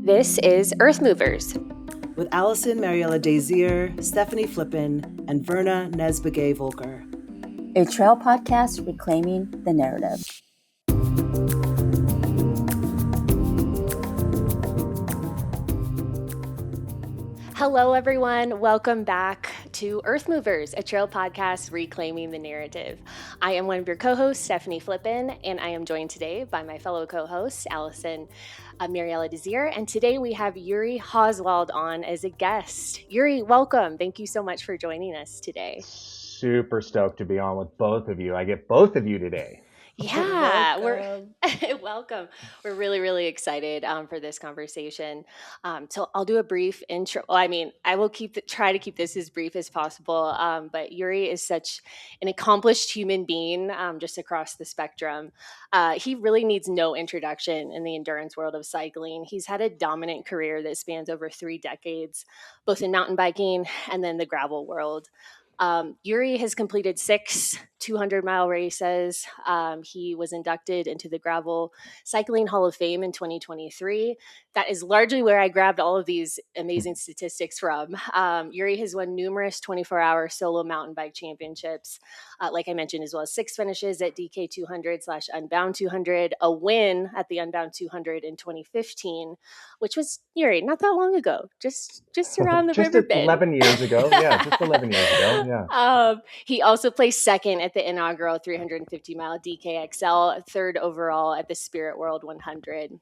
This is Earth Movers with Alison Mariella Desir, Stefanie Flippin, and Verna Nesbegay Volker. A trail podcast reclaiming the narrative. Hello, everyone. Welcome back to Earth Movers, a trail podcast reclaiming the narrative. I am one of your co-hosts, Stefanie Flippin, and I am joined today by my fellow co-hosts, Alison Mariella Desir, and today we have Yuri Hauswald on as a guest. Yuri, welcome. Thank you so much for joining us today. Super stoked to be on with both of you. I get both of you today. Yeah, welcome. We're really excited for this conversation. So I'll do a brief intro. Well, I will try to keep this as brief as possible. But Yuri is such an accomplished human being, just across the spectrum. He really needs no introduction in the endurance world of cycling. He's had a dominant career that spans over 3 decades, both in mountain biking and then the gravel world. Yuri has completed 6 200-mile races. He was inducted into the Gravel Cycling Hall of Fame in 2023. That is largely where I grabbed all of these amazing statistics from. Yuri has won numerous 24-hour solo mountain bike championships, like I mentioned, as well as 6 finishes at DK 200/Unbound 200, a win at the Unbound 200 in 2015, which was, Yuri, not that long ago, just around the river bend. 11 years ago. Yeah, just 11 years ago. Yeah. He also placed second at the inaugural 350-mile DKXL, third overall at the Spirit World 100.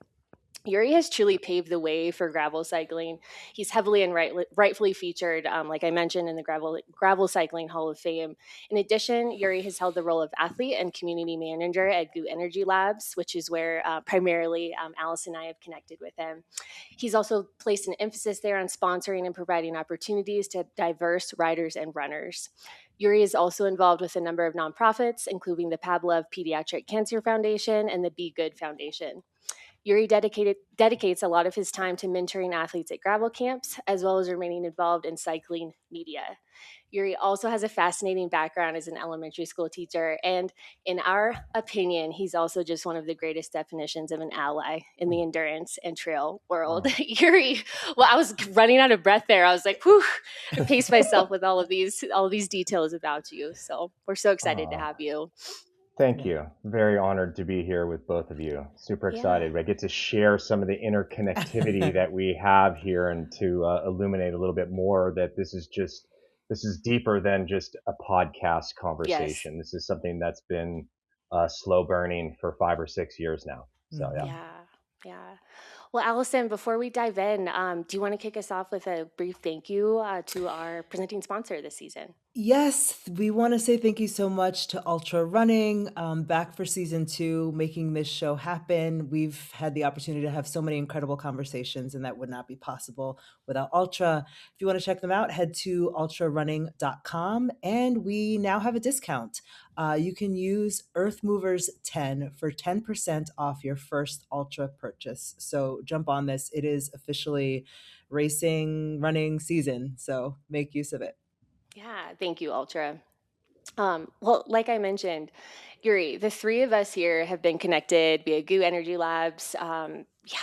Yuri has truly paved the way for gravel cycling. He's heavily and rightfully featured, like I mentioned, in the Gravel Cycling Hall of Fame. In addition, Yuri has held the role of athlete and community manager at GU Energy Labs, which is where primarily Alice and I have connected with him. He's also placed an emphasis there on sponsoring and providing opportunities to diverse riders and runners. Yuri is also involved with a number of nonprofits, including the Pavlov Pediatric Cancer Foundation and the Be Good Foundation. Yuri dedicates a lot of his time to mentoring athletes at gravel camps, as well as remaining involved in cycling media. Yuri also has a fascinating background as an elementary school teacher, and in our opinion, he's also just one of the greatest definitions of an ally in the endurance and trail world. Wow. Yuri, well, I was running out of breath there. I was like, whew, I paced myself with all of these details about you. So we're so excited to have you. Thank you. Very honored to be here with both of you. Super excited. I get to share some of the interconnectivity that we have here and to illuminate a little bit more that this is deeper than just a podcast conversation. Yes. This is something that's been slow burning for 5 or 6 years now. So yeah. Well, Alison, before we dive in, do you want to kick us off with a brief thank you to our presenting sponsor this season? Yes, we want to say thank you so much to Ultra Running, back for season 2, making this show happen. We've had the opportunity to have so many incredible conversations, and that would not be possible without Ultra. If you want to check them out, head to ultrarunning.com, and we now have a discount. You can use EarthMovers10 for 10% off your first Ultra purchase. So jump on this. It is officially running season, so make use of it. Yeah, thank you, Ultra. Well, like I mentioned, Yuri, the 3 of us here have been connected via GU Energy Labs.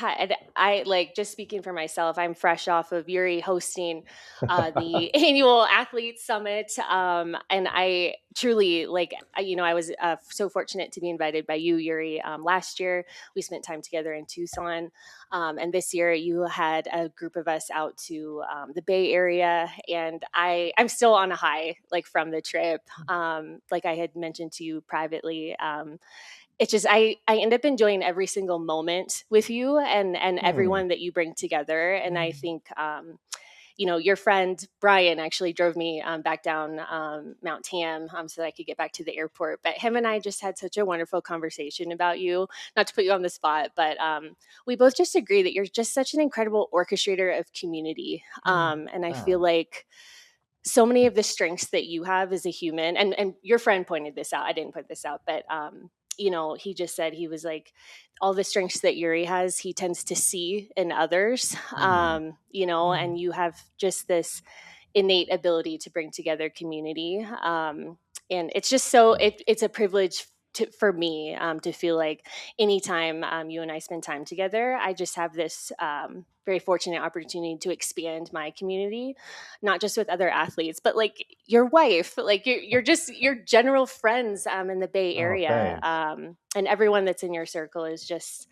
And I like, just speaking for myself, I'm fresh off of Yuri hosting the annual Athlete Summit. And I truly, I was so fortunate to be invited by you, Yuri, last year. We spent time together in Tucson. And this year you had a group of us out to the Bay Area, and I'm still on a high, from the trip. Like I had mentioned to you privately, it's just, I end up enjoying every single moment with you and everyone that you bring together. And I think, your friend Brian actually drove me back down Mount Tam so that I could get back to the airport. But him and I just had such a wonderful conversation about you. Not to put you on the spot, but we both just agree that you're just such an incredible orchestrator of community. And I feel like so many of the strengths that you have as a human, and your friend pointed this out, I didn't point this out, but he just said, he was like, all the strengths that Yuri has, he tends to see in others, and you have just this innate ability to bring together community. And it's just it's a privilege for me, to feel like anytime you and I spend time together, I just have this very fortunate opportunity to expand my community, not just with other athletes, but like your wife, like you're just your general friends in the Bay Oh, Area, thanks. and everyone that's in your circle is just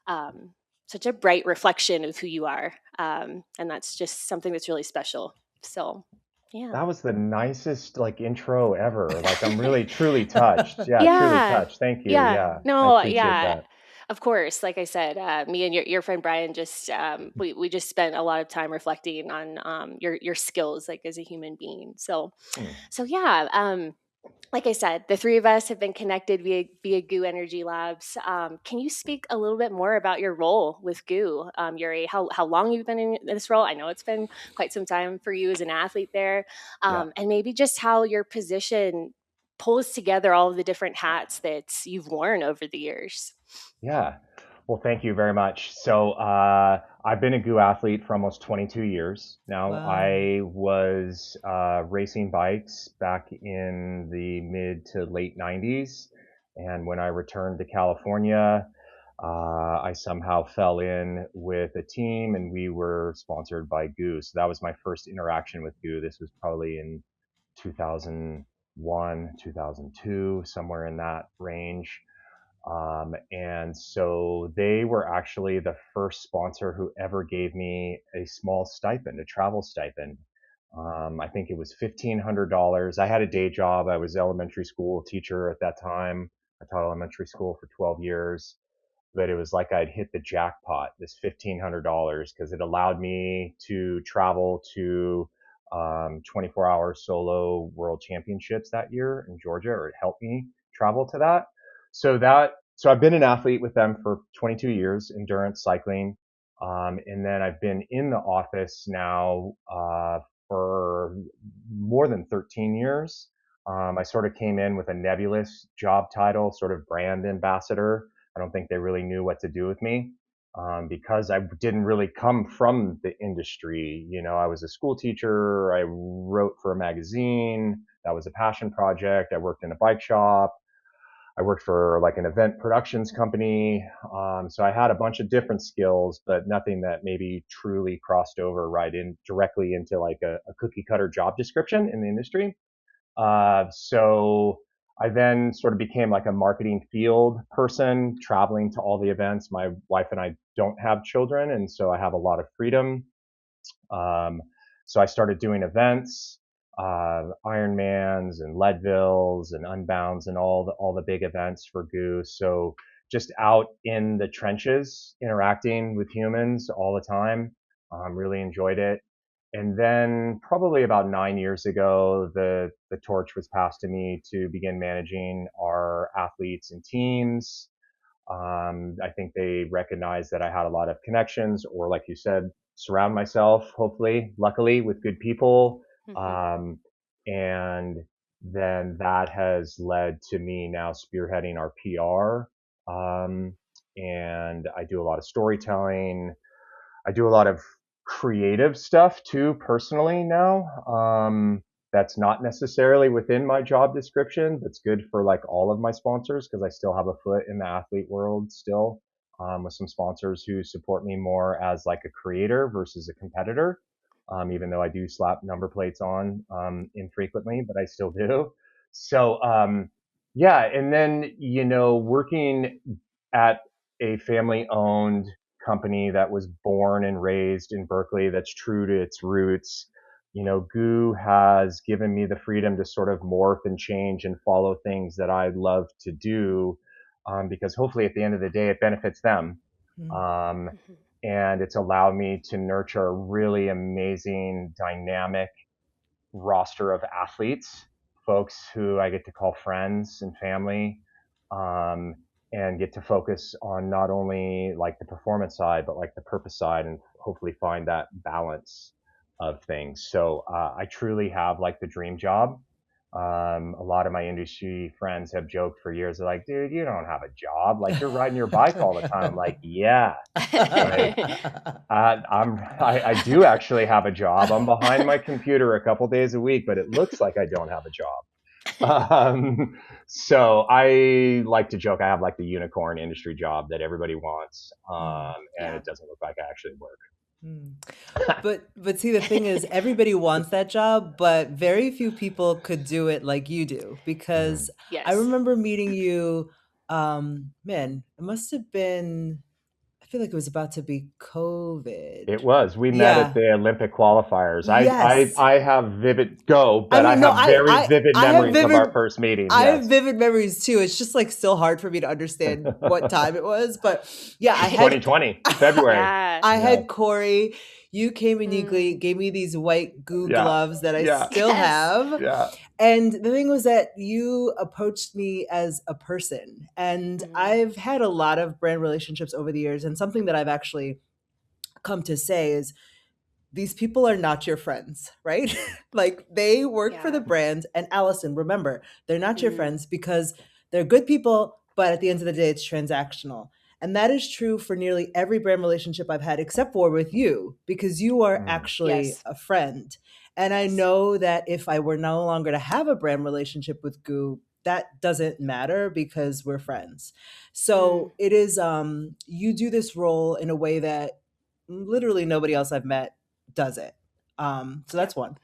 um, such a bright reflection of who you are, and that's just something that's really special. So, yeah. That was the nicest like intro ever. Like I'm really truly touched. Yeah, truly Yeah. touched. Thank you. Yeah. Yeah, I No, appreciate yeah. that. Of course, like I said, me and your friend Brian just we just spent a lot of time reflecting on your skills like as a human being. Hmm. So yeah, like I said, the three of us have been connected via Goo Energy Labs. Can you speak a little bit more about your role with Goo, Yuri? How long you've been in this role? I know it's been quite some time for you as an athlete there, Yeah. and maybe just how your position pulls together all of the different hats that you've worn over the years. Yeah. Well, thank you very much. So, I've been a GU athlete for almost 22 years now. Wow. I was racing bikes back in the mid to late 90s. And when I returned to California, I somehow fell in with a team and we were sponsored by GU. So that was my first interaction with GU. This was probably in 2001, 2002, somewhere in that range. And so they were actually the first sponsor who ever gave me a small stipend, a travel stipend. I think it was $1,500. I had a day job. I was elementary school teacher at that time. I taught elementary school for 12 years, but it was like I'd hit the jackpot, this $1,500, because it allowed me to travel to 24-hour solo world championships that year in Georgia, or it helped me travel to that. So I've been an athlete with them for 22 years, endurance cycling. And then I've been in the office now for more than 13 years. I sort of came in with a nebulous job title, sort of brand ambassador. I don't think they really knew what to do with me because I didn't really come from the industry. You know, I was a school teacher. I wrote for a magazine. That was a passion project. I worked in a bike shop. I worked for like an event productions company. So I had a bunch of different skills, but nothing that maybe truly crossed over right in directly into like a cookie cutter job description in the industry. So I then sort of became like a marketing field person, traveling to all the events. My wife and I don't have children, and so I have a lot of freedom. Um, so I started doing events, Ironmans and Leadvilles and Unbounds and all the big events for Goose. So just out in the trenches, interacting with humans all the time. Really enjoyed it. And then probably about 9 years ago, the torch was passed to me to begin managing our athletes and teams. I think they recognized that I had a lot of connections, or like you said, surround myself, hopefully, luckily, with good people. Hmm. Um, and then that has led to me now spearheading our PR. And I do a lot of storytelling. I do a lot of creative stuff too, personally now. That's not necessarily within my job description. That's good for like all of my sponsors because I still have a foot in the athlete world still, with some sponsors who support me more as like a creator versus a competitor. Even though I do slap number plates on infrequently, but I still do. So yeah, and then working at a family owned company that was born and raised in Berkeley, that's true to its roots. GU has given me the freedom to sort of morph and change and follow things that I love to do, because hopefully at the end of the day, it benefits them. Mm. Um, and it's allowed me to nurture a really amazing, dynamic roster of athletes, folks who I get to call friends and family, um, and get to focus on not only like the performance side, but like the purpose side, and hopefully find that balance of things. So I truly have like the dream job. A lot of my industry friends have joked for years. They're like, dude, you don't have a job. Like you're riding your bike all the time. I'm like, yeah, like I do actually have a job. I'm behind my computer a couple days a week, but it looks like I don't have a job. So I like to joke I have like the unicorn industry job that everybody wants, and Yeah. it doesn't look like I actually work. Mm. But see, the thing is, everybody wants that job, but very few people could do it like you do. Mm. Because I Yes. remember meeting you, man, it must have been, I feel like it was about to be COVID. It was. We met at Yeah. the Olympic qualifiers. Yes. I have vivid go, I but I mean, no, have very vivid I have memories of our vivid first meeting. I have Yes. vivid memories too. It's just like still hard for me to understand what time it was, but yeah, I had 2020, February. Yeah. I Yeah. had Corey. You came and you Mm. gave me these white goo Yeah. gloves that I Yeah. still Yes. have. Yeah. And the thing was that you approached me as a person. And Mhm. I've had a lot of brand relationships over the years. And something that I've actually come to say is these people are not your friends, right? Like they work for the Yeah. brand. And Allison, remember, they're not your Mhm. friends because they're good people, but at the end of the day, it's transactional. And that is true for nearly every brand relationship I've had, except for with you, because you are Mm. actually Yes. a friend. And I Yes. know that if I were no longer to have a brand relationship with Goo, that doesn't matter because we're friends. Mm. So it is you do this role in a way that literally nobody else I've met does it. So Yep. that's one.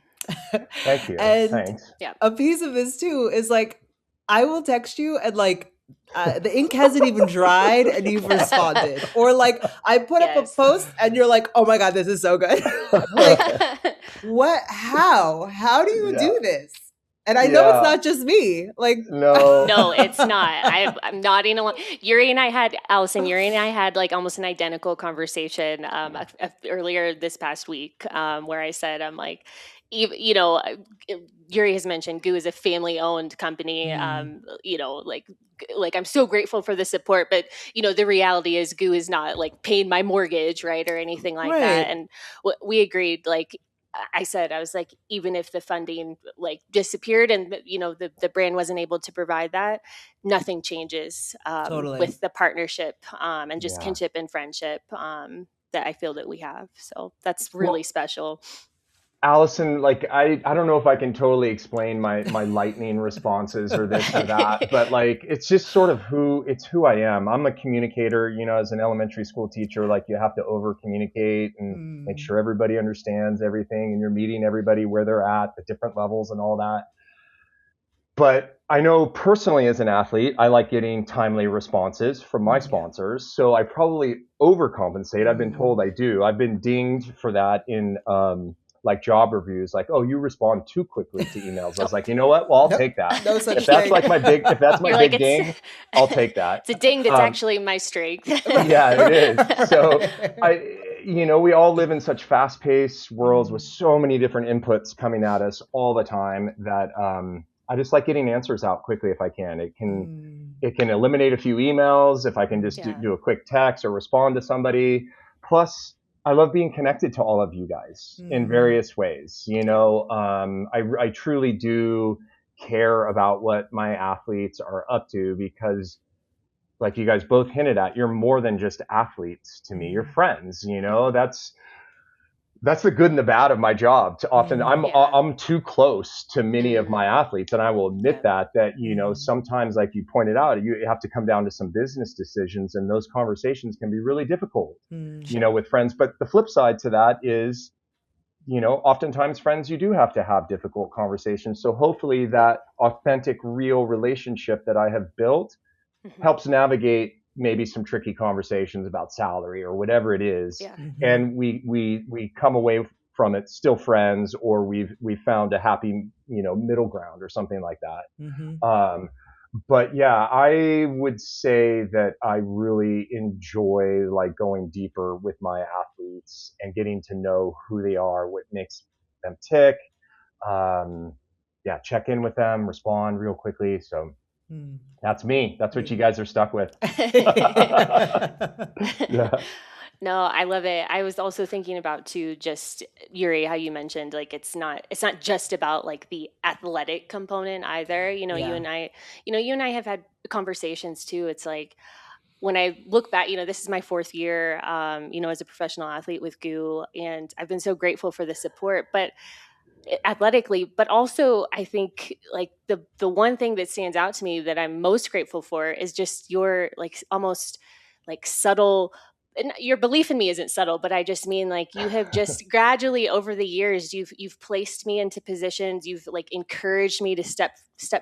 Thank you. And Thanks. Yep. a piece of this too is like, I will text you and like, the ink hasn't even dried and you've responded. Or like, I put up a Yes. post and you're like, oh my God, this is so good. Like, what? How do you Yeah. do this? And I know it's Yeah. not just me. Like, No. No, it's not. I'm nodding along. Yuri and I had like almost an identical conversation earlier this past week, where I said, I'm like, you know, Yuri has mentioned Goo is a family-owned company. mm, Like I'm so grateful for the support, but the reality is Goo is not like paying my mortgage, right, or anything like that. right. And we agreed, like I said, I was like, even if the funding like disappeared and the brand wasn't able to provide that, nothing changes Totally. with the partnership and just Yeah. kinship and friendship that I feel that we have. So that's really Well, special. Allison, like I don't know if I can totally explain my lightning responses or this or that, but like it's just sort of who I am. I'm a communicator, as an elementary school teacher, like you have to over communicate and make Mm, sure everybody understands everything and you're meeting everybody where they're at, the different levels and all that. But I know personally as an athlete, I like getting timely responses from my yeah. sponsors. So I probably overcompensate. I've been told Mm. I do. I've been dinged for that in like job reviews, like, oh, you respond too quickly to emails. I Oh. was like, you know what? Well, I'll Nope. take that. No such If that's thing. like if that's my You're like, big it's ding, I'll take that. it's a ding that's Um, actually my strength. yeah, it is. So we all live in such fast-paced worlds with Mm, so many different inputs coming at us all the time that I just like getting answers out quickly if I can. mm, It can eliminate a few emails if I can just mm, Yeah. do a quick text or respond to somebody. Plus, I love being connected to all of you guys in mhm, various ways. Yeah. I truly do care about what my athletes are up to because like you guys both hinted at, you're more than just athletes to me. You're mm, friends, Mhm. that's the good and the bad of my job. To often mm, Yeah. I'm too close to many of my Mhm. athletes, and I will admit Yep. that mhm, sometimes, like you pointed out, you have to come down to some business decisions, and those conversations can be really difficult, mm, Sure. with friends. But the flip side to that is, oftentimes friends you do have to have difficult conversations. So hopefully Yep. that authentic, real relationship that I have built Mhm. helps navigate maybe some tricky conversations about salary or whatever it is, Yeah. mhm, and we come away from it still friends, or we've found a happy middle ground or something like that. mhm, But yeah, I would say that I really enjoy like going deeper with my athletes and getting to know who they are, what makes them tick. um, yeah, check in with them, respond real quickly. So mm. that's me. That's what you Yeah. guys are stuck with. Yeah. No, I love it. I was also thinking about too, just Yuri, how you mentioned like it's not just about like the athletic component either. Yeah. You and I have had conversations too. It's like when I look back, this is my fourth year, as a professional athlete with GOO, and I've been so grateful for the support. But athletically, but also I think like the one thing that stands out to me that I'm most grateful for is just your like almost like subtle, and your belief in me isn't subtle, but I just mean like you have just gradually over the years you've placed me into positions, you've like encouraged me to step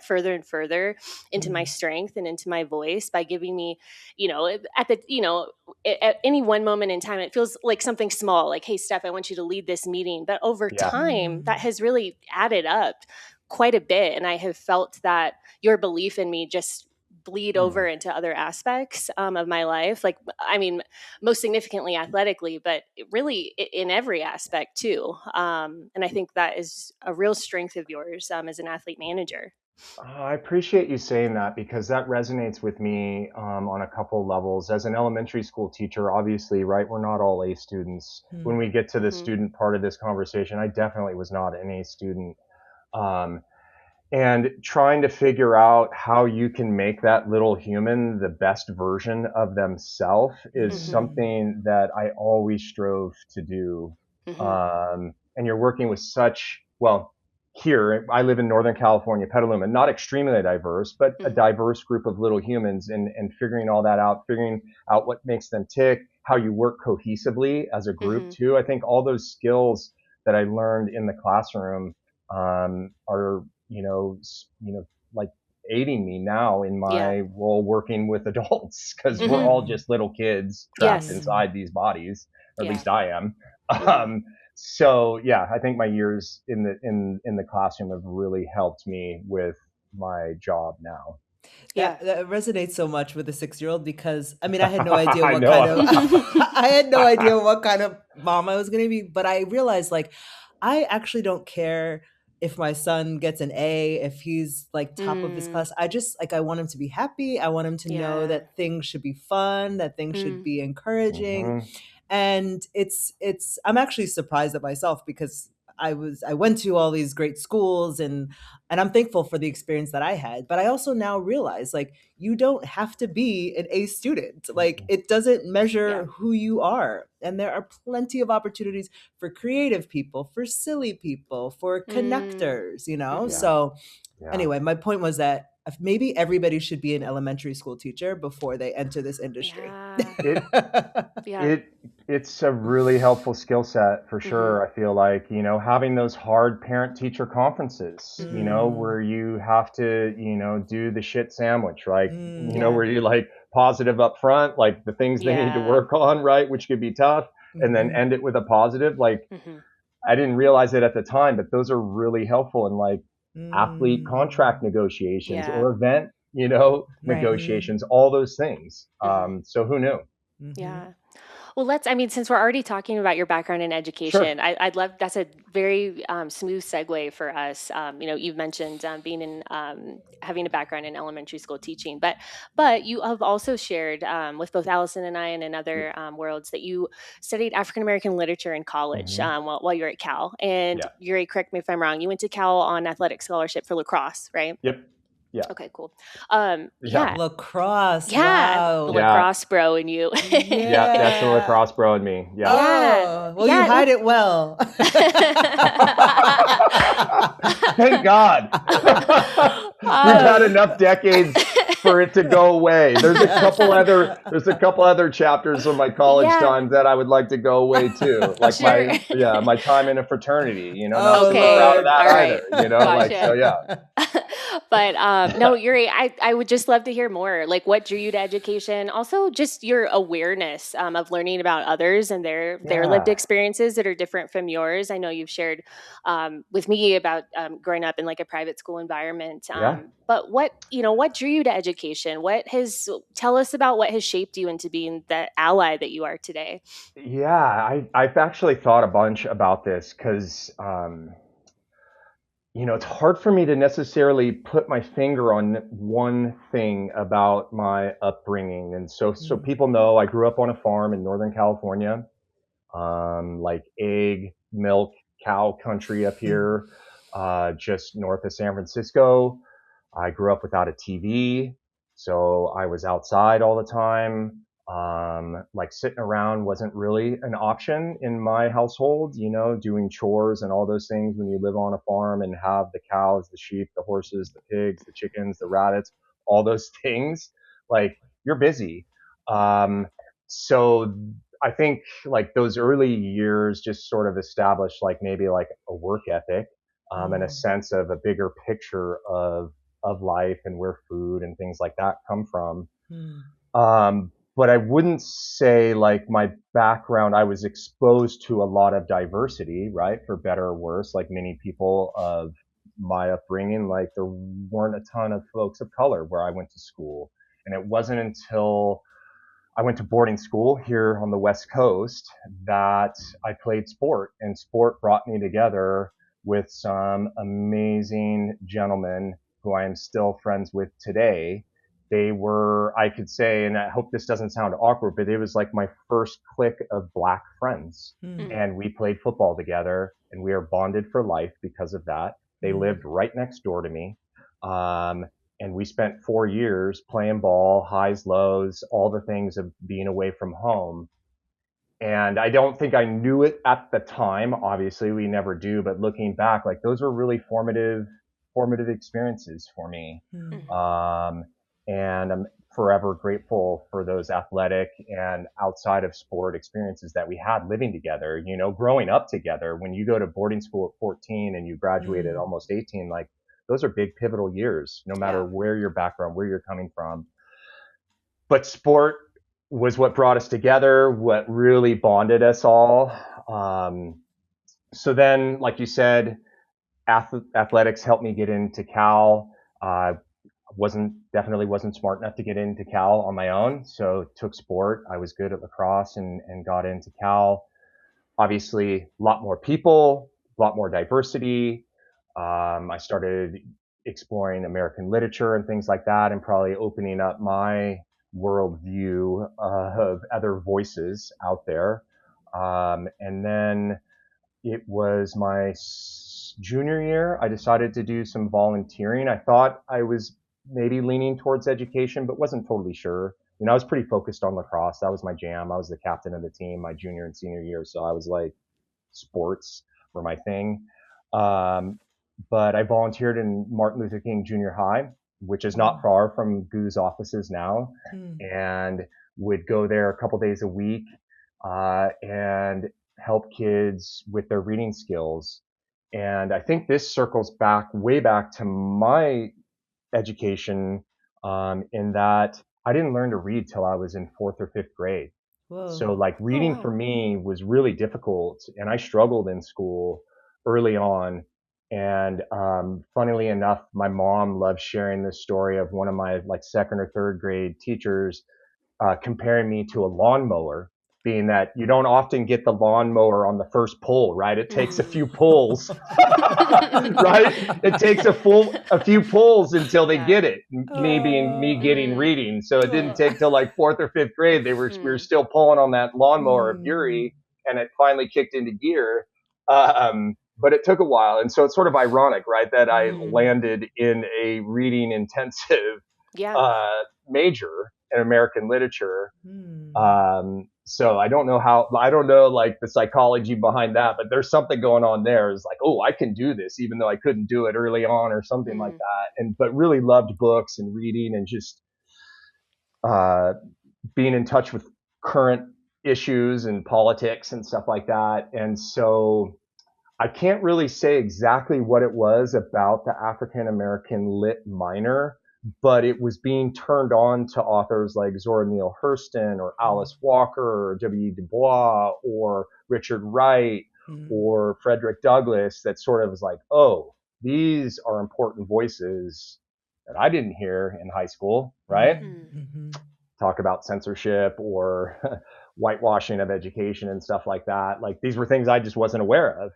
further and further into my Mm, strength and into my voice by giving me, at the at any one moment in time, it feels like something small, like, hey, Steph, I want you to lead this meeting. But over Yeah. time, that mm, has really added up quite a bit. And I have felt that your belief in me just bleed over Mm. into other aspects of my life. Like, I mean, most significantly athletically, but really in every aspect too. And I think that is a real strength of yours as an athlete manager. I appreciate you saying that because that resonates with me on a couple levels. As an elementary school teacher, obviously, right, we're not all A students. When mm, we get to the Hmm. student part of this conversation, I definitely was not an A student. Um, and trying to figure out how you can make that little human the best version of themselves is Hmm. mm, something that I always strove to do. Hmm. And you're working with such, well, here, I live in Northern California, Petaluma, not extremely diverse, but a Hmm. diverse group of little humans, and figuring all that out, figuring out what makes them tick, how you work cohesively as a group Hmm. too. I think all those skills that I learned in the classroom are like aiding me now in Yeah. my role working with adults because we're Hmm. all mm, just little kids trapped Yes. mm, inside these bodies, or at Yeah. least I am. Hmm. Um, so yeah, I think my years in the classroom have really helped me with my job now. Yeah. that resonates so much with a 6-year-old because, I mean, I had no idea I what kind know. of I had no idea what kind of mom I was gonna be, but I realized, like, I actually don't care if my son gets an A, if he's, like, top of his Mm, class. I just like, I want him to be happy, I want him to know yeah. that things should be fun, that things should Mm, be encouraging, Hmm. and it's I'm actually surprised at myself because I went to all these great schools, and I'm thankful for the experience that I had. But I also now realize, like, you don't have to be an A student. Like, it doesn't yeah. measure who you are. And there are plenty of opportunities for creative people, for silly people, for Mm, connectors, you know? mhm. Yeah, So yeah. anyway, my point was that maybe everybody should be an elementary school teacher before they enter this industry. Yeah. It Yeah. It it's a really helpful skill set for Mhm. sure. I feel like, having those hard parent teacher conferences, Mhm. Mm, where you have to, do the shit sandwich, like, Yeah. mm, where you like positive up front, like the things they need to Yeah. work on, right, which could be tough, and then mhm, end it with a positive. Like, Mhm. I didn't realize it at the time, but those are really helpful in like athlete contract mm, negotiations Yeah. or event, Right. mhm, negotiations, all those things. Mhm. So who knew? mhm, Yeah. Well, I mean, since we're already talking about your background in Sure. education, I'd love, that's a very smooth segue for us. You've mentioned being in, having a background in elementary school teaching, but you have also shared with both Allison and I and in Yep. other worlds that you studied African American literature in college Hmm. while you're at Cal. And Yeah. Yuri, correct me if I'm wrong, you went to Cal on athletic scholarship for lacrosse, right? Yep. Yeah. Okay, cool. Yeah. Yeah, lacrosse, yeah, the wow. Yeah. lacrosse bro in you. Yeah. That's the Yeah. lacrosse bro in me. Yeah. Yeah. Oh, well, you Yeah. hide it well. Thank God. We've had um, enough decades for it to go away. There's a couple other chapters of my college yeah, times that I would like to go away too. Like sure. my time in a fraternity, not Oh, super proud of Okay, Lord. all that right, either, like, so gotcha. yeah. But no, Yuri, I would just love to hear more. Like, what drew you to education? Also, just your awareness of learning about others and their lived Yeah. experiences that are different from yours. I know you've shared with me about growing up in like a private school environment. Yeah. But what drew you to education? Tell us about what has shaped you into being the ally that you are today. Yeah, I've actually thought a bunch about this because it's hard for me to necessarily put my finger on one thing about my upbringing. And so Mm, people know I grew up on a farm in Northern California, like egg, milk, cow country up mm, here, just north of San Francisco. I grew up without a TV, so I was outside all the time. Like sitting around wasn't really an option in my household, doing chores and all those things when you live on a farm and have the cows, the sheep, the horses, the pigs, the chickens, the rabbits, all those things. Like you're busy. So I think like those early years just sort of established like maybe like a work ethic, and a sense of a bigger picture of life and where food and things like that come from. But I wouldn't say like my background, I was exposed to a lot of diversity, right? For better or worse, like many people of my upbringing, like there weren't a ton of folks of color where I went to school. And it wasn't until I went to boarding school here on the West Coast that I played sport, and sport brought me together with some amazing gentlemen who I am still friends with today. They were, I could say, and I hope this doesn't sound awkward, but it was like my first clique of Black friends. And we played football together, and we are bonded for life because of that. They lived right next door to me. And we spent 4 years playing ball, highs, lows, all the things of being away from home. And I don't think I knew it at the time. Obviously, we never do. But looking back, like those were really formative experiences for me. And I'm forever grateful for those athletic and outside of sport experiences that we had living together, growing up together. When you go to boarding school at 14 and you graduate at almost 18, like those are big pivotal years, no matter where your background, where you're coming from. But sport was what brought us together, what really bonded us all. So then, like you said, athletics helped me get into Cal. Definitely wasn't smart enough to get into Cal on my own, so took sport. I was good at lacrosse and got into Cal. Obviously, a lot more people, a lot more diversity. I started exploring American literature and things like that, and probably opening up my worldview of other voices out there. And then it was my junior year, I decided to do some volunteering. I thought I was maybe leaning towards education, but wasn't totally sure. I was pretty focused on lacrosse. That was my jam. I was the captain of the team my junior and senior year. So I was like, sports were my thing. But I volunteered in Martin Luther King Junior High, which is not far from GU's offices now, and would go there a couple days a week and help kids with their reading skills. And I think this circles back way back to my education, in that I didn't learn to read till I was in 4th or 5th grade. So like reading for me was really difficult, and I struggled in school early on. And funnily enough, my mom loves sharing this story of one of my like 2nd or 3rd grade teachers comparing me to a lawnmower, being that you don't often get the lawnmower on the first pull, right? It takes a few pulls, right? It takes a few pulls until they get it. Me being me getting reading, so it didn't take till like 4th or 5th grade. We were still pulling on that lawnmower of Yuri, and it finally kicked into gear. But it took a while, and so it's sort of ironic, right, that I landed in a reading intensive major in American literature. So I don't know like the psychology behind that, but there's something going on there. It's like, oh, I can do this, even though I couldn't do it early on or something like that. But really loved books and reading and just being in touch with current issues and politics and stuff like that. And so I can't really say exactly what it was about the African American lit minor, but it was being turned on to authors like Zora Neale Hurston or Alice Walker or W. Du Bois or Richard Wright or Frederick Douglass that sort of was like, oh, these are important voices that I didn't hear in high school, right? Talk about censorship or whitewashing of education and stuff like that. Like these were things I just wasn't aware of.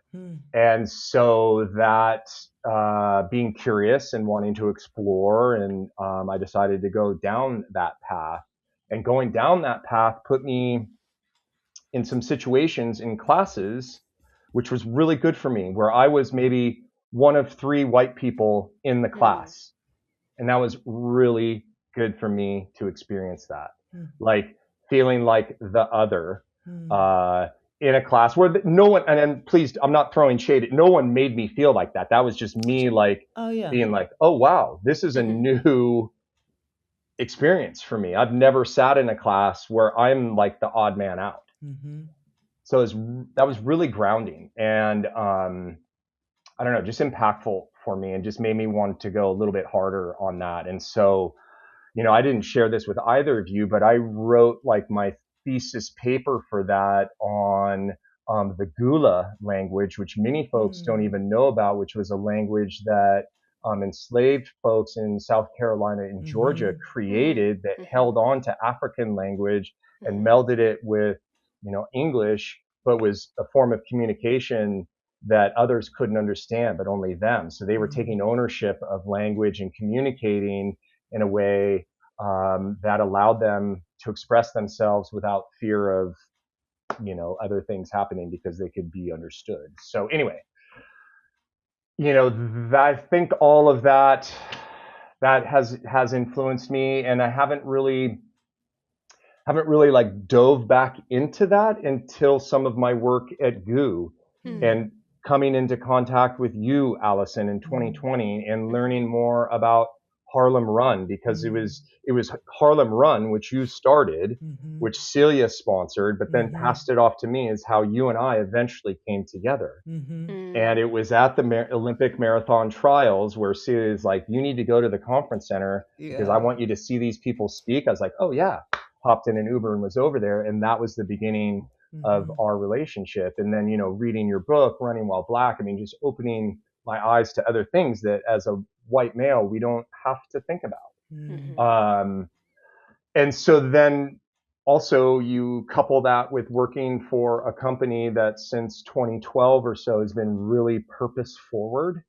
And so that being curious and wanting to explore, and I decided to go down that path. And going down that path put me in some situations in classes, which was really good for me, where I was maybe one of 3 white people in the class. And that was really good for me to experience that. Like feeling like the other, Mm. in a class where no one, and please, I'm not throwing shade. No one made me feel like that. That was just me, Gotcha. like Oh, yeah. being like, oh wow, this is a Mhm. new experience for me. I've never sat in a class where I'm like the odd man out. Mhm. So that was really grounding, and I don't know, just impactful for me, and just made me want to go a little bit harder on that. And so, I didn't share this with either of you, but I wrote like my thesis paper for that on the Gula language, which many folks don't Mm. even know about, which was a language that enslaved folks in South Carolina and Georgia Mhm. Mm. created, that Mhm. held on to African language and Mhm. melded it with, English, but was a form of communication that others couldn't understand, but only them. So they were Mm. taking ownership of language and communicating in a way that allowed them to express themselves without fear of, other things happening, because they could be understood. So anyway, I think all of that has influenced me, and I haven't really like dove back into that until some of my work at GOO, Mm. Mm. and coming into contact with you, Allison, in Mm. 2020, and Mhm. learning more about Harlem Run, because it Mm. was it was Harlem Run, which you started, Mhm. which Celia sponsored, but then Mhm. passed it off to me, is how you and I eventually came together. Mhm. And Mm. it was at the Olympic marathon trials where Celia is like, you need to go to the conference center because I Yeah. want you to see these people speak. I was like, oh yeah, hopped in an Uber and was over there. And that was the beginning of Mhm. our relationship. And then, reading your book, Running While Black, I mean, just opening my eyes to other things that as a white male, we don't have to think Mm. Mhm. about. And so then also you couple that with working for a company that since 2012 or so has been really purpose forward,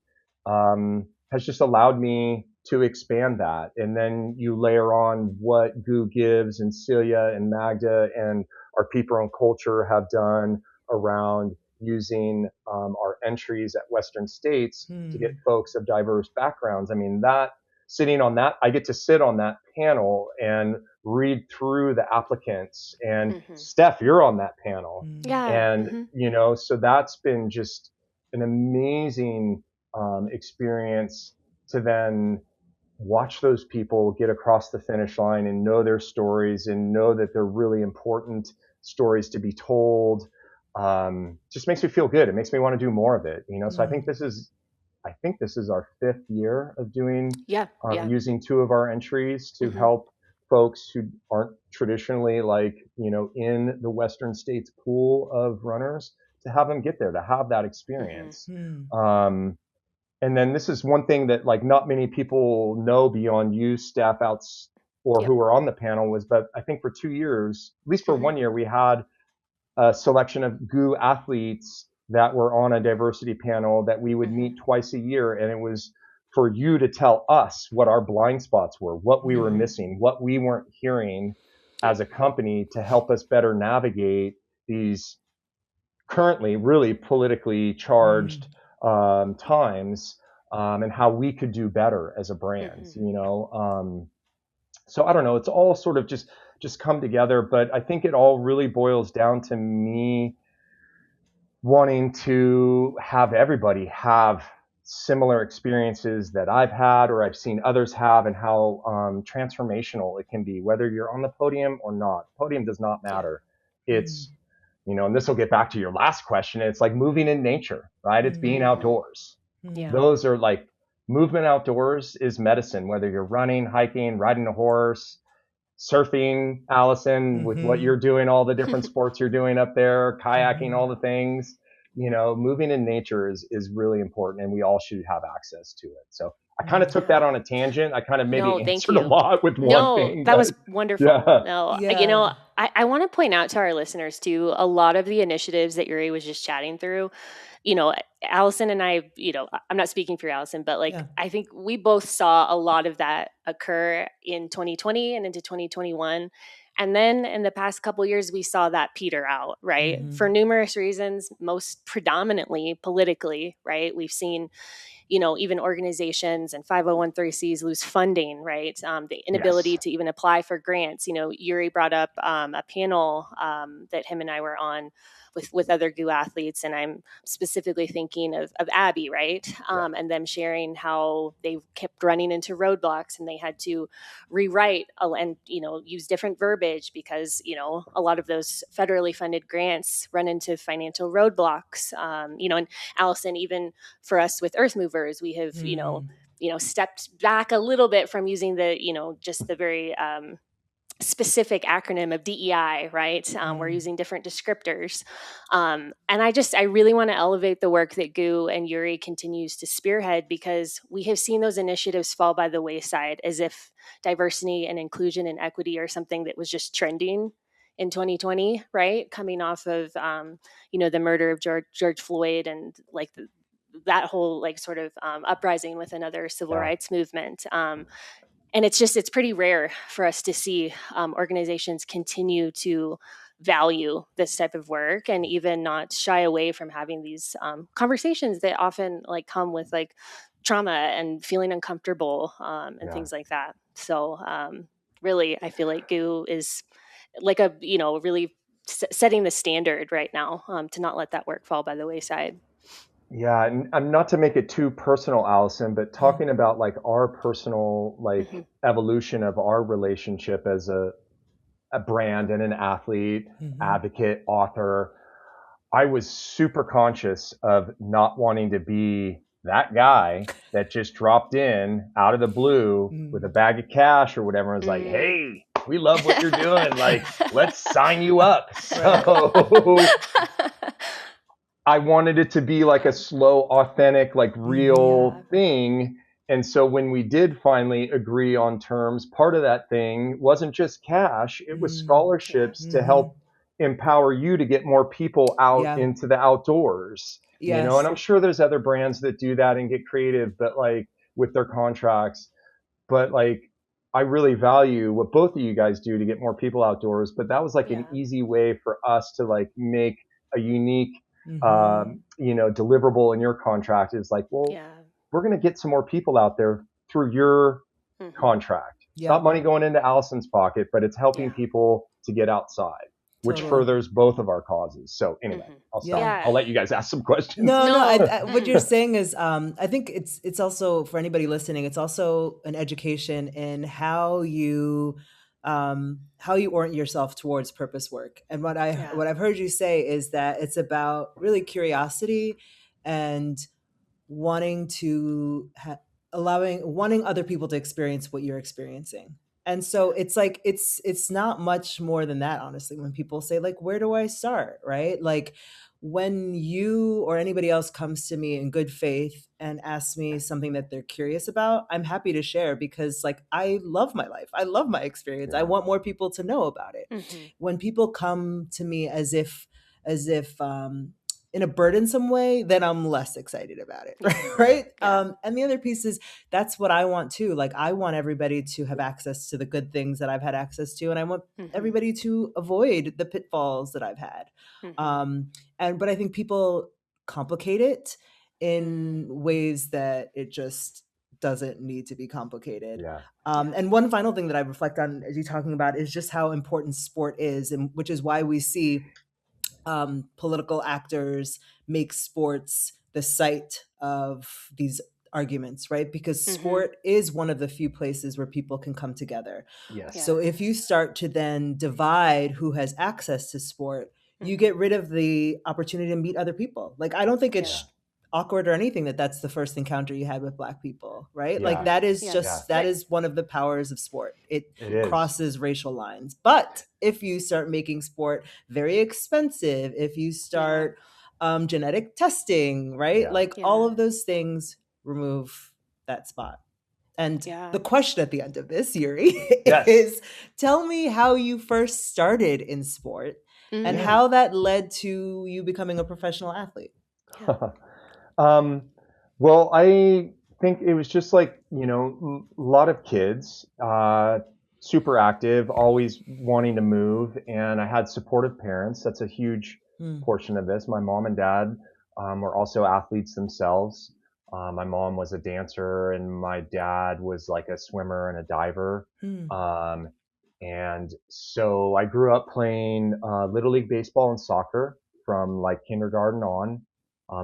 has just allowed me to expand that. And then you layer on what Goo Gives and Celia and Magda and our People and Culture have done around using our entries at Western States to get Mm. folks of diverse backgrounds. I mean, that sitting on that, I get to sit on that panel and read through the applicants. And Mhm. Steph, you're on that panel. Mm. Yeah. And, Mhm. so that's been just an amazing experience to then watch those people get across the finish line and know their stories and know that they're really important stories to be told. Just makes me feel good. It makes me want to do more of it. So Mm. I think this is our 5th year of doing, Yeah. Yeah. using 2 of our entries to Mhm. help folks who aren't traditionally like, in the Western States pool of runners, to have them get there, to have that Mhm. experience. Mm. Um, and then this is one thing that like not many people know beyond you, staff outs, or Yep. who are on the panel, was, but I think for 2 years, at least for Mhm. 1 year, we had a selection of GOO athletes that were on a diversity panel that we would Mhm. meet twice a year. And it was for you to tell us what our blind spots were, what we were Mhm. Mm. missing, what we weren't hearing Yep. as a company, to help us better navigate these currently really politically Mm. charged times, and how we could do better as a brand, Mhm. so I don't know, it's all sort of just come together, but I think it all really boils down to me wanting to have everybody have similar experiences that I've had or I've seen others have, and how transformational it can be, whether you're on the podium or not. Podium does not Yeah. matter. Mm. It's, and this will get back to your last question. It's like moving in nature, right? It's being Mm. Mhm. outdoors. Yeah. Mm. Those are like, movement outdoors is medicine, whether you're running, hiking, riding a horse, surfing, Allison, with what Mhm. you're doing, all the different sports you're doing up there, kayaking, Mhm. all the things, moving in nature is really important, and we all should have access to it. So I kind of Mm. took Yeah. that on a tangent. I kind of maybe No, thank answered a you. lot with one No, thing, that but was wonderful. yeah. No, Yeah. I want to point out to our listeners too, a lot of the initiatives that Yuri was just chatting through, Allison and I, I'm not speaking for Allison, but like, Yeah. I think we both saw a lot of that occur in 2020 and into 2021. And then in the past couple years, we saw that peter out, right? Mhm. For numerous reasons, most predominantly politically, right? We've seen even organizations and 501(c)(3)s lose funding, right? The inability Yes. to even apply for grants. Yuri brought up a panel that him and I were on with other GU athletes, and I'm specifically thinking of Abby, right? Yeah. And them sharing how they kept running into roadblocks, and they had to rewrite and use different verbiage because a lot of those federally funded grants run into financial roadblocks. And Allison, even for us with Earth Movers, we have stepped back a little bit from using the just the very specific acronym of DEI, right? We're using different descriptors. And I really want to elevate the work that GU and Yuri continues to spearhead, because we have seen those initiatives fall by the wayside as if diversity and inclusion and equity are something that was just trending in 2020, right? Coming off of, the murder of George Floyd and like that whole like sort of uprising with another civil rights movement. And it's pretty rare for us to see organizations continue to value this type of work and even not shy away from having these conversations that often like come with like trauma and feeling uncomfortable and things like that. So really, I feel like GU is like really setting the standard right now to not let that work fall by the wayside. Yeah, and not to make it too personal, Allison, but talking about like our personal like evolution of our relationship as a brand and an athlete, advocate, author, I was super conscious of not wanting to be that guy that just dropped in out of the blue with a bag of cash or whatever and was like, hey, we love what you're doing. Like, let's sign you up. So I wanted it to be like a slow, authentic, like real thing. And so when we did finally agree on terms, part of that thing wasn't just cash, it was scholarships to help empower you to get more people out into the outdoors. And I'm sure there's other brands that do that and get creative, but like with their contracts. But like I really value what both of you guys do to get more people outdoors. But that was like an easy way for us to like make a unique deliverable in your contract is like, well, we're going to get some more people out there through your contract. It's not money going into Allison's pocket, but it's helping people to get outside, which furthers both of our causes. So anyway, I'll stop. I'll let you guys ask some questions. No. What you're saying is, I think it's also for anybody listening, it's also an education in how you orient yourself towards purpose work. And what I've heard you say is that it's about really curiosity and wanting to wanting other people to experience what you're experiencing. And so it's like it's not much more than that, honestly, when people say like, where do I start? Right? Like when you or anybody else comes to me in good faith and asks me something that they're curious about, I'm happy to share because like I love my life. I love my experience. I want more people to know about it. When people come to me as if in a burdensome way, then I'm less excited about it, right? And the other piece is that's what I want too. Like I want everybody to have access to the good things that I've had access to, and I want everybody to avoid the pitfalls that I've had. But I think people complicate it in ways that it just doesn't need to be complicated. And one final thing that I reflect on as you're talking about is just how important sport is, and which is why we see political actors make sports the site of these arguments, right? Because sport is one of the few places where people can come together. So if you start to then divide who has access to sport, you get rid of the opportunity to meet other people. Like, I don't think it's awkward or anything that's the first encounter you had with Black people, right? Like that is that is one of the powers of sport. It crosses racial lines. But if you start making sport very expensive, if you start genetic testing, right? Like all of those things remove that spot. And the question at the end of this, Yuri, is tell me how you first started in sport and how that led to you becoming a professional athlete. Well, I think it was just like, a lot of kids, super active, always wanting to move. And I had supportive parents. That's a huge portion of this. My mom and dad were also athletes themselves. My mom was a dancer and my dad was like a swimmer and a diver. Mm. And so I grew up playing Little League baseball and soccer from like kindergarten on.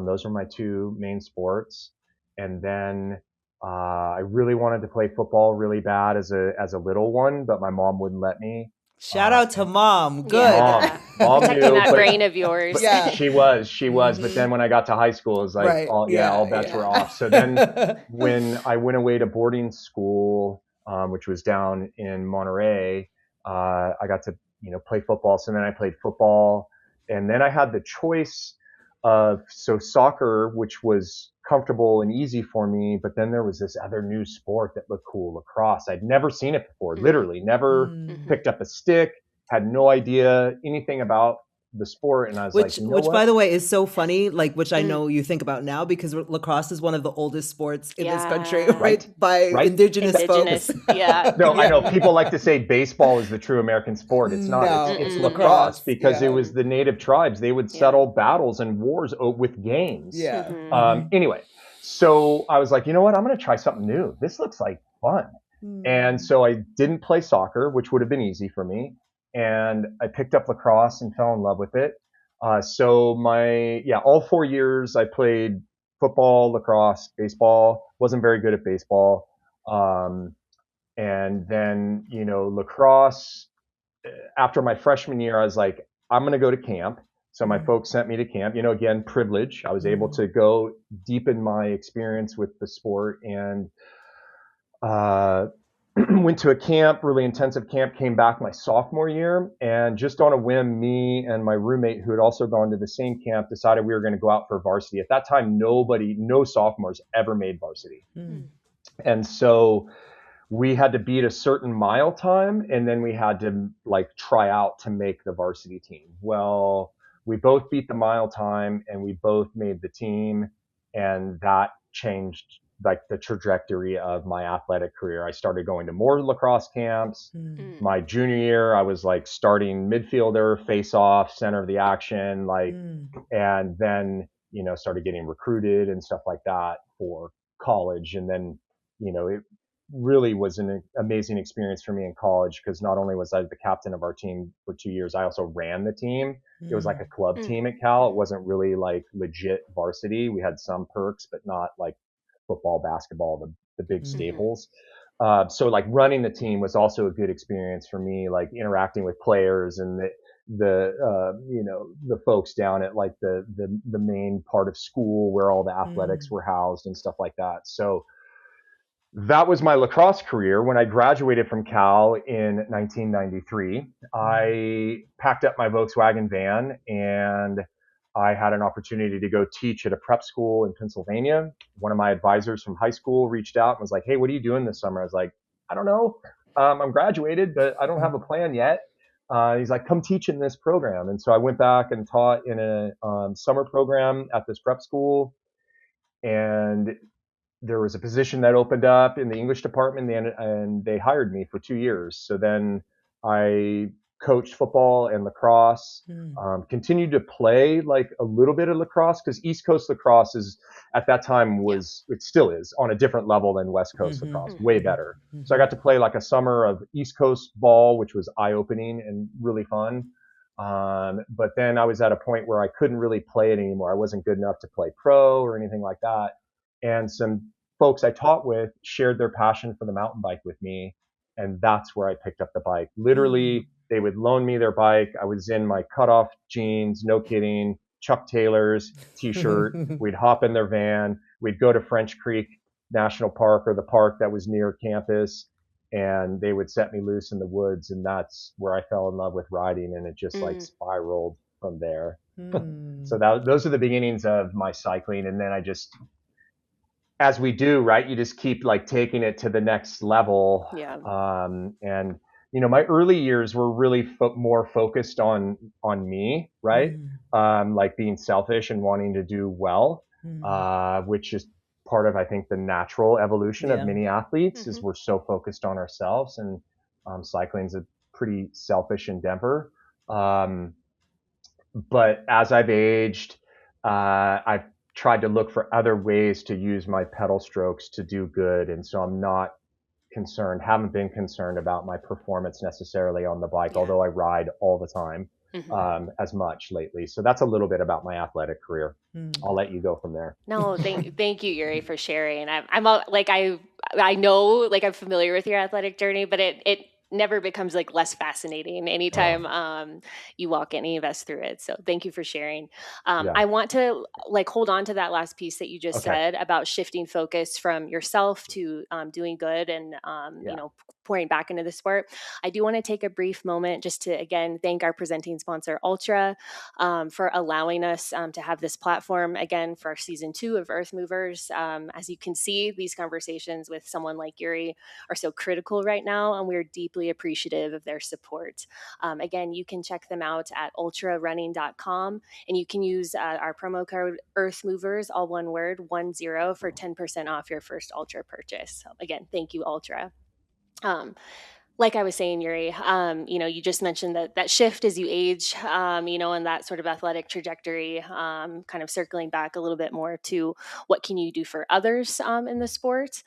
Those were my two main sports. And then I really wanted to play football really bad as a little one, but my mom wouldn't let me. Shout out to mom. Good. Mom Protecting knew, that brain of yours. but Yeah. she was. But then when I got to high school, it was like, Right. all bets were off. So then when I went away to boarding school, which was down in Monterey, I got to, play football. So then I played football, and then I had the choice of soccer, which was comfortable and easy for me. But then there was this other new sport that looked cool, lacrosse. I'd never seen it before, literally never picked up a stick, had no idea anything about the sport. And I was Which, like, you know what? by the way, is so funny, like, which I know you think about now, because lacrosse is one of the oldest sports in this country, right? By indigenous folks. Yeah. No, I know people like to say baseball is the true American sport. It's not. No, It's mm-mm. lacrosse, because Yeah. it was the native tribes. They would settle battles and wars with games. Yeah. Anyway, so I was like, you know what? I'm going to try something new. This looks like fun. And so I didn't play soccer, which would have been easy for me. And I picked up lacrosse and fell in love with it. So all 4 years I played football, lacrosse, baseball. Wasn't very good at baseball. And then, lacrosse, after my freshman year, I was like, I'm going to go to camp. So my folks sent me to camp, again, privilege. I was able to go deepen my experience with the sport, and went to a camp, really intensive camp, came back my sophomore year, and just on a whim, me and my roommate, who had also gone to the same camp, decided we were going to go out for varsity. At that time, no sophomores ever made varsity. And so we had to beat a certain mile time, and then we had to try out to make the varsity team. Well, we both beat the mile time and we both made the team, and that changed the trajectory of my athletic career. I started going to more lacrosse camps. My junior year, I was starting midfielder, face off, center of the action, and then, started getting recruited and stuff like that for college. And then, it really was an amazing experience for me in college, because not only was I the captain of our team for 2 years, I also ran the team. It was like a club team at Cal. It wasn't really legit varsity. We had some perks, but not football, basketball, the big staples. So running the team was also a good experience for me, interacting with players and the folks down at the main part of school where all the athletics were housed and stuff like that. So that was my lacrosse career. When I graduated from Cal in 1993, I packed up my Volkswagen van and I had an opportunity to go teach at a prep school in Pennsylvania. One of my advisors from high school reached out and was like, "Hey, what are you doing this summer?" I was like, "I don't know. I'm graduated, but I don't have a plan yet." He's like, "Come teach in this program." And so I went back and taught in a summer program at this prep school. And there was a position that opened up in the English department, and they hired me for 2 years. So then I coached football and lacrosse, continued to play a little bit of lacrosse, because East Coast lacrosse at that time it still is on a different level than West Coast lacrosse, way better. So I got to play a summer of East Coast ball, which was eye-opening and really fun. But then I was at a point where I couldn't really play it anymore. I wasn't good enough to play pro or anything like that. And some folks I taught with shared their passion for the mountain bike with me. And that's where I picked up the bike. Literally, they would loan me their bike. I was in my cutoff jeans, no kidding, Chuck Taylor's t-shirt. We'd hop in their van. We'd go to French Creek National Park, or the park that was near campus, and they would set me loose in the woods. And that's where I fell in love with riding, and it just spiraled from there. So those are the beginnings of my cycling. And then I just, as we do, right, you just keep taking it to the next level. And my early years were really more focused on me, right? Being selfish and wanting to do well, which is part of, I think, the natural evolution of many athletes, is we're so focused on ourselves. And cycling's a pretty selfish endeavor. But as I've aged, I've tried to look for other ways to use my pedal strokes to do good. And so I'm not haven't been concerned about my performance necessarily on the bike, Yeah. although I ride all the time, Hmm. as much lately. So that's a little bit about my athletic career. Mm. I'll let you go from there. No, thank you, Yuri, for sharing. Like I know, like I'm familiar with your athletic journey, but it never becomes like less fascinating Oh, anytime you walk any of us through it. So thank you for sharing. yeah. I want to like hold on to that last piece that you just Okay. said about shifting focus from yourself to doing good and Yeah. pouring back into the sport. I do want to take a brief moment just to again thank our presenting sponsor Ultra for allowing us to have this platform again for season 2 of Earth Movers. As you can see, these conversations with someone like Yuri are so critical right now, and we're deeply appreciative of their support. Again, you can check them out at ultrarunning.com, and you can use our promo code Earth Movers, all one word, 10, for 10% off your first Ultra purchase. So again, thank you, Ultra. Um, like I was saying, Yuri, you just mentioned that shift as you age, and that sort of athletic trajectory, kind of circling back a little bit more to what can you do for others in the sport.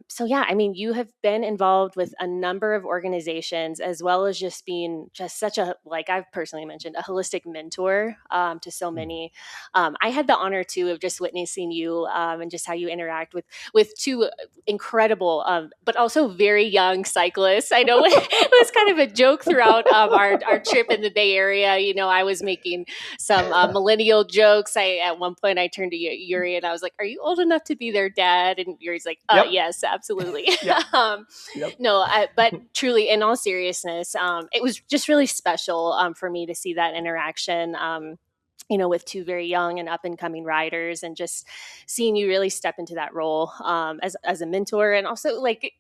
So yeah, I mean, you have been involved with a number of organizations as well as just being just such a, like I've personally mentioned, a holistic mentor to so many. I had the honor too of just witnessing you and just how you interact with two incredible, but also very young cyclists. I know it was kind of a joke throughout our trip in the Bay Area. I was making some millennial jokes. At one point I turned to Yuri and I was like, "Are you old enough to be their dad?" And Yuri's like, Yep. "Yes, absolutely." Yep. um, Yep. no, but truly, in all seriousness, it was just really special for me to see that interaction. With two very young and up and coming riders, and just seeing you really step into that role as a mentor, and also like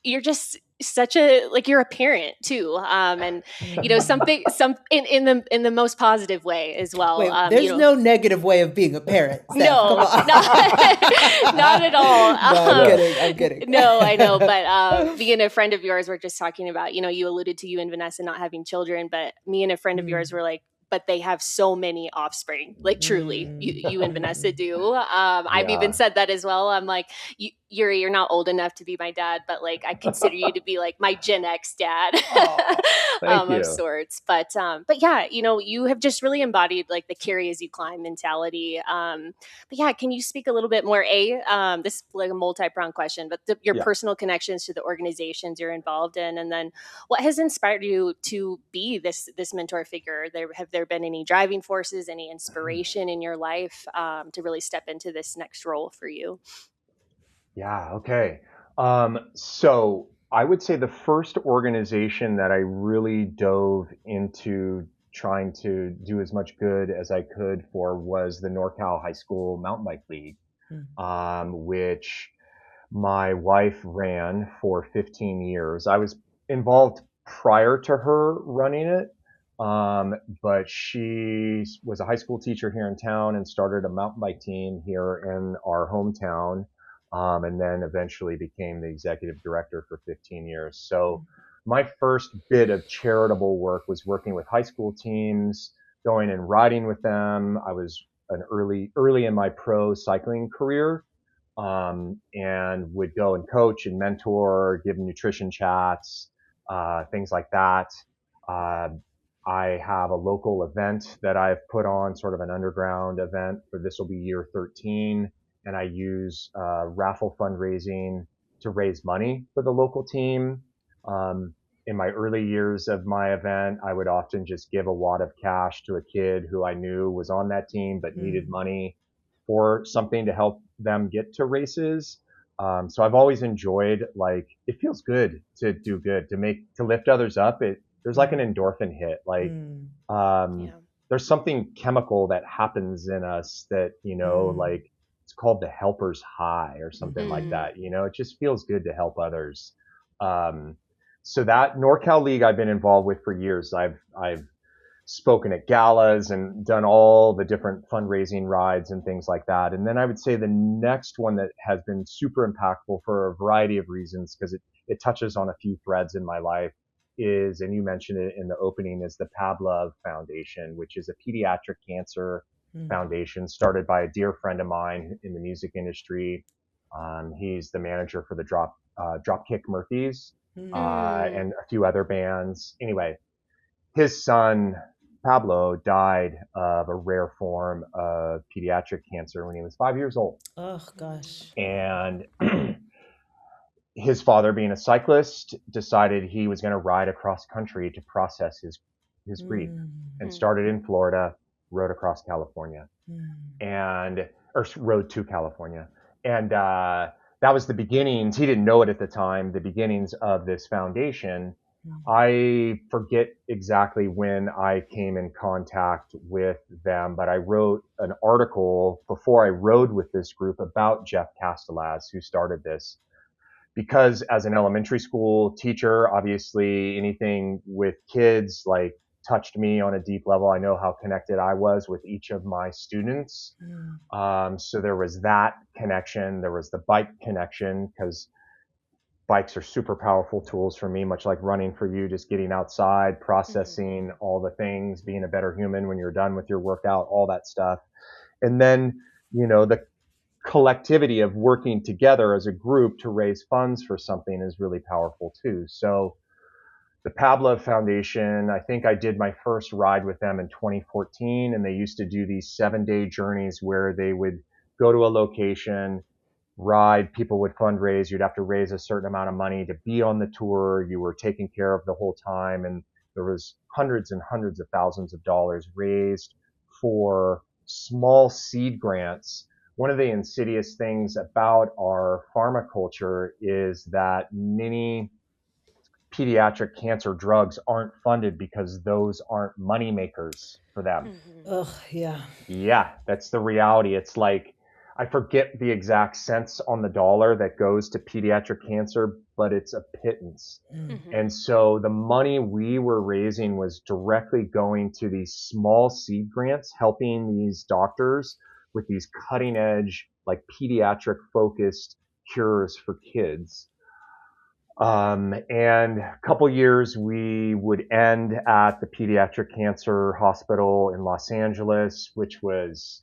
you're just such a like you're a parent too, and Mm. some in the most positive way as well. Wait, there's no negative way of being a parent, Steph. Come No, on. not at all. No, I'm Yeah. kidding. I'm kidding. No, I know, but being a friend of yours, we're just talking about, you alluded to you and Vanessa not having children, but me and a friend of yours Mm, were like, but they have so many offspring, like truly, mm, you and Vanessa mm. do. I've even Yeah. said that as well. I'm like, Yuri, you're not old enough to be my dad, but like I consider you to be like my Gen X dad Oh, thank of you. sorts. But yeah, you have just really embodied like the carry as you climb mentality. But yeah, can you speak a little bit more? This is like a multi-pronged question, but your Yeah. personal connections to the organizations you're involved in, and then what has inspired you to be this mentor figure? Have there been any driving forces, any inspiration in your life to really step into this next role for you? Yeah. Okay. So I would say the first organization that I really dove into trying to do as much good as I could for was the NorCal High School Mountain Bike League, Mm, which my wife ran for 15 years. I was involved prior to her running it, but she was a high school teacher here in town and started a mountain bike team here in our hometown, and then eventually became the executive director for 15 years. So my first bit of charitable work was working with high school teams, going and riding with them. I was an early in my pro cycling career, and would go and coach and mentor, give nutrition chats, things like that. Uh, I have a local event that I've put on, sort of an underground event for this will be year 13, and I use raffle fundraising to raise money for the local team. Um, in my early years of my event, I would often just give a wad of cash to a kid who I knew was on that team but needed mm, money for something to help them get to races. So I've always enjoyed, like, it feels good to do good, to lift others up. There's like an mm, endorphin hit. Like, mm, um, Yeah. there's something chemical that happens in us that, mm, like it's called the helper's high or something mhm, like Mm. that. It just feels good to help others. Um, so that NorCal League I've been involved with for years. I've spoken at galas and done all the different fundraising rides and things like that. And then I would say the next one that has been super impactful for a variety of reasons, because it touches on a few threads in my life, and you mentioned it in the opening, is the Pavlov Foundation, which is a pediatric cancer foundation, started by a dear friend of mine in the music industry. He's the manager for the Dropkick Murphys and a few other bands. Anyway, his son Pablo died of a rare form of pediatric cancer when he was 5 years old. Oh gosh. And his father, being a cyclist, decided he was going to ride across country to process his grief, and started in Florida, rode across California, or rode to California. And that was the beginnings. He didn't know it at the time, the beginnings of this foundation. I forget exactly when I came in contact with them, but I wrote an article before I rode with this group about Jeff Castellaz, who started this. Because as an elementary school teacher, obviously anything with kids like touched me on a deep level. I know how connected I was with each of my students. So there was that connection. There was the bike connection, because bikes are super powerful tools for me, much like running for you, just getting outside, processing all the things, being a better human when you're done with your workout, all that stuff. And then, the collectivity of working together as a group to raise funds for something is really powerful too. So the Pablo Foundation, I think I did my first ride with them in 2014, and they used to do these 7-day journeys where they would go to a location, ride, people would fundraise, you'd have to raise a certain amount of money to be on the tour, you were taken care of the whole time, and there was hundreds and hundreds of thousands of dollars raised for small seed grants. One of the insidious things about our pharma culture is that many pediatric cancer drugs aren't funded because those aren't money makers for them. Ugh, yeah. Yeah, that's the reality. It's like, I forget the exact cents on the dollar that goes to pediatric cancer, but it's a pittance. And so the money we were raising was directly going to these small seed grants, helping these doctors with these cutting edge, like pediatric focused cures for kids. And a couple years we would end at the Pediatric Cancer Hospital in Los Angeles, which was,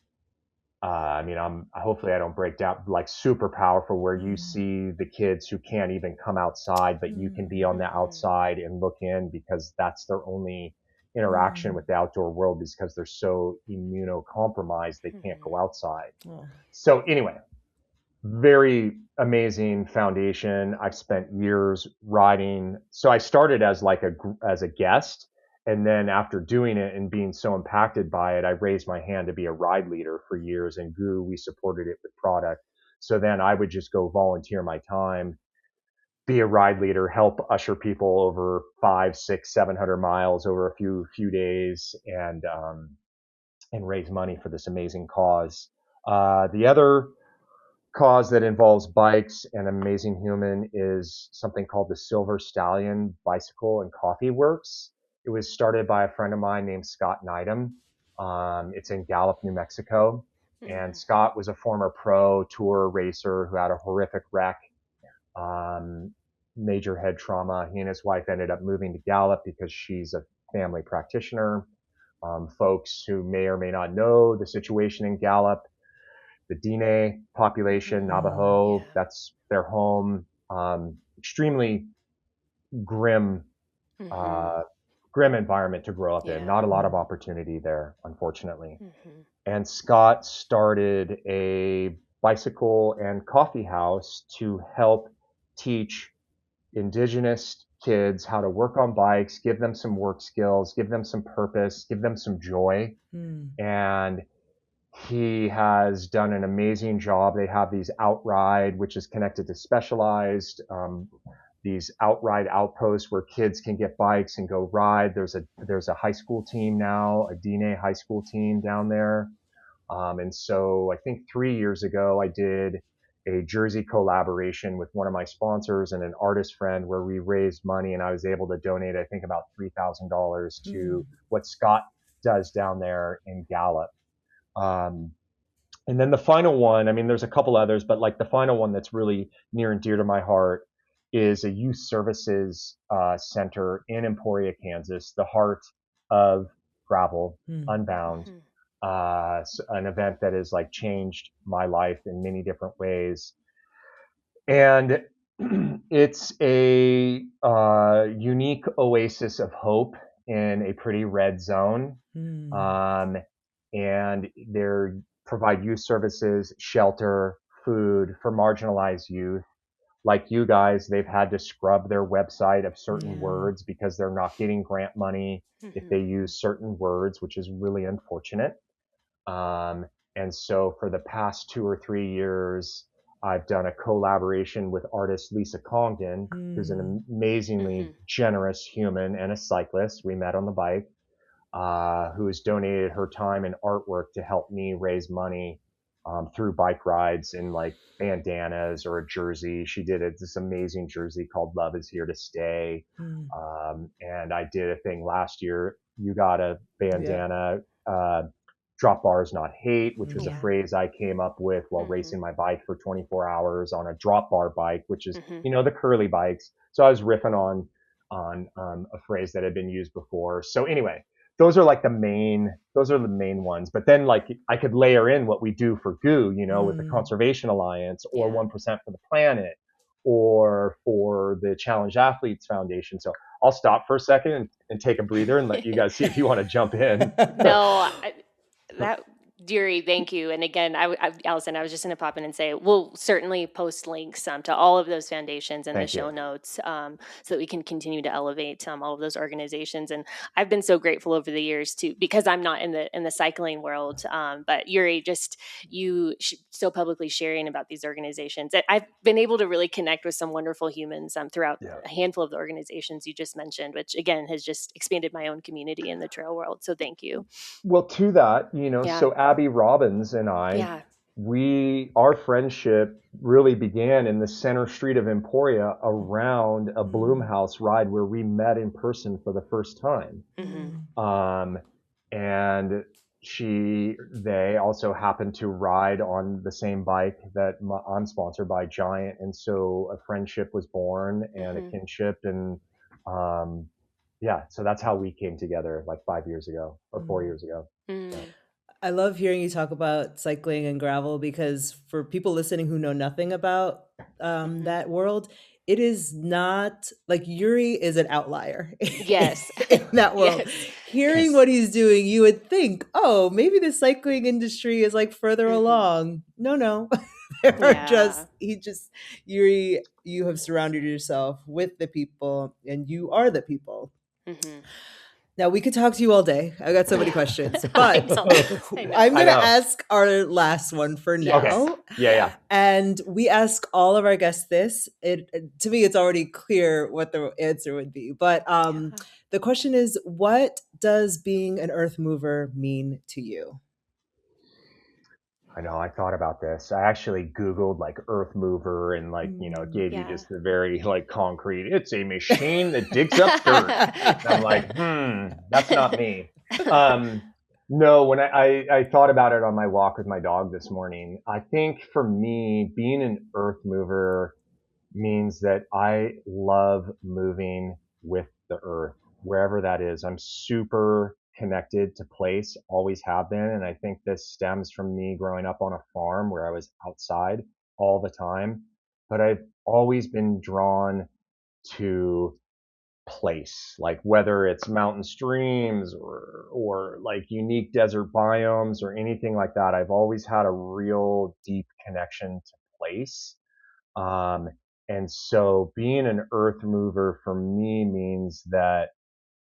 hopefully I don't break down, like super powerful, where you see the kids who can't even come outside, but you can be on the outside and look in, because that's their only interaction with the outdoor world, because they're so immunocompromised, they can't go outside. So anyway, very amazing foundation. I've spent years riding. So I started as a guest, and then after doing it and being so impacted by it, I raised my hand to be a ride leader for years. And GOO, we supported it with product. So then I would just go volunteer my time, be a ride leader, help usher people over 500, 600, 700 miles over a few days, and raise money for this amazing cause. The other cause that involves bikes and amazing human is something called the Silver Stallion Bicycle and Coffee Works. It was started by a friend of mine named Scott Neidham. It's in Gallup, New Mexico. And Scott was a former pro tour racer who had a horrific wreck, major head trauma. He and his wife ended up moving to Gallup because she's a family practitioner. Folks who may or may not know the situation in Gallup, the Diné population, Navajo, that's their home. Extremely grim, grim environment to grow up in. Not a lot of opportunity there, unfortunately. And Scott started a bicycle and coffee house to help teach indigenous kids how to work on bikes, give them some work skills, give them some purpose, give them some joy. And he has done an amazing job. They have these Outride, which is connected to Specialized, these Outride outposts where kids can get bikes and go ride. There's a high school team now, a Diné high school team down there. And so I think 3 years ago, I did a Jersey collaboration with one of my sponsors and an artist friend where we raised money, and I was able to donate, I think, about $3,000 to what Scott does down there in Gallup. And then the final one, there's a couple others, but like the final one that's really near and dear to my heart is a youth services center in Emporia, Kansas, the heart of Gravel, Unbound. an event that has like changed my life in many different ways. And it's a unique oasis of hope in a pretty red zone. Mm. Um, and they provide youth services, shelter, food for marginalized youth. Like you guys, they've had to scrub their website of certain Yeah. words because they're not getting grant money if they use certain words, which is really unfortunate. Um, and so for the past 2 or 3 years, I've done a collaboration with artist Lisa Congdon, who's Mm. an amazingly generous human and a cyclist. We met on the bike, who has donated her time and artwork to help me raise money through bike rides in like bandanas or a jersey. She did this amazing jersey called Love is Here to Stay. Mm. And I did a thing last year. You got a Yeah. bandana, drop bars, not hate, which was a Yeah. phrase I came up with while racing my bike for 24 hours on a drop bar bike, which is, the curly bikes. So I was riffing on a phrase that had been used before. So anyway, those are the main ones. But then like I could layer in what we do for GOO, with the Mm. Conservation Alliance or Yeah. 1% for the Planet or for the Challenged Athletes Foundation. So I'll stop for a second and take a breather and let you guys see if you want to jump in. No, that Yuri, thank you. And again, Allison, I was just going to pop in and say we'll certainly post links to all of those foundations in the Thank you. show notes, so that we can continue to elevate all of those organizations. And I've been so grateful over the years too, because I'm not in the cycling world. But Yuri, just you so publicly sharing about these organizations, I've been able to really connect with some wonderful humans throughout Yeah. a handful of the organizations you just mentioned, which again has just expanded my own community in the trail world. So thank you. Well, to that, Yeah. so Abby Robbins and I, Yeah. our friendship really began in the center street of Emporia around a Mm. Bloomhouse ride where we met in person for the first time. Mm. Um, and they also happened to ride on the same bike that I'm sponsored by, Giant. And so a friendship was born and a kinship. And, yeah, so that's how we came together like 5 years ago or 4 years ago. Yeah. I love hearing you talk about cycling and gravel because for people listening who know nothing about that world, it is not like Yuri is an outlier Yes. in that world. Yes. Hearing Yes. what he's doing, you would think, oh, maybe the cycling industry is like further along. No. There are Yeah. Yuri, you have surrounded yourself with the people and you are the people. Now we could talk to you all day. I've got so many questions, but I know. I'm going to know. ask our last one for now. Okay. Yeah. And we ask all of our guests this. To me, it's already clear what the answer would be. But the question is, what does being an earth mover mean to you? I know. I thought about this. I actually Googled like earth mover and like, it gave you Yeah. just the very like concrete, it's a machine that digs up dirt. And I'm like, that's not me. No, when I thought about it on my walk with my dog this morning, I think for me, being an earth mover means that I love moving with the earth, wherever that is. I'm super connected to place, always have been. And I think this stems from me growing up on a farm where I was outside all the time. But I've always been drawn to place, like whether it's mountain streams or like unique desert biomes or anything like that. I've always had a real deep connection to place. Um, and so being an earth mover for me means that